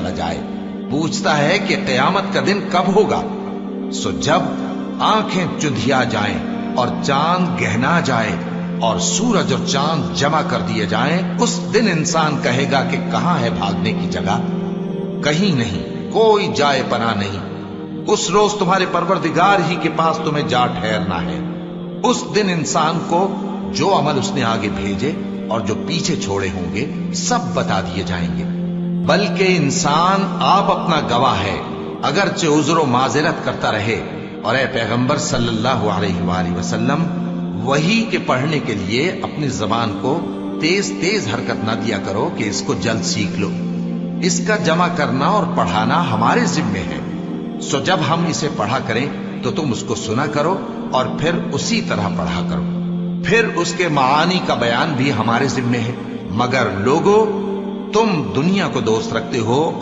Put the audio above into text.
چلا جائے، پوچھتا ہے کہ قیامت کا دن کب ہوگا۔ سو جب آنکھیں چندھیا جائیں اور چاند گہنا جائے اور سورج اور چاند جمع کر دیے جائیں، اس دن انسان کہے گا کہ کہاں ہے بھاگنے کی جگہ؟ کہیں نہیں، کوئی جائے پناہ نہیں۔ اس روز تمہارے پروردگار ہی کے پاس تمہیں جا ٹھہرنا ہے۔ اس دن انسان کو جو عمل اس نے آگے بھیجے اور جو پیچھے چھوڑے ہوں گے سب بتا دیے جائیں گے، بلکہ انسان آپ اپنا گواہ ہے، اگرچہ عذر و معذرت کرتا رہے۔ اور اے پیغمبر صلی اللہ علیہ وآلہ وسلم، وحی کے پڑھنے کے لیے اپنی زبان کو تیز تیز حرکت نہ دیا کرو کہ اس کو جلد سیکھ لو۔ اس کا جمع کرنا اور پڑھانا ہمارے ذمے ہے، سو جب ہم اسے پڑھا کریں تو تم اس کو سنا کرو اور پھر اسی طرح پڑھا کرو۔ پھر اس کے معانی کا بیان بھی ہمارے ذمے ہے، مگر لوگو تم دنیا کو دوست رکھتے ہو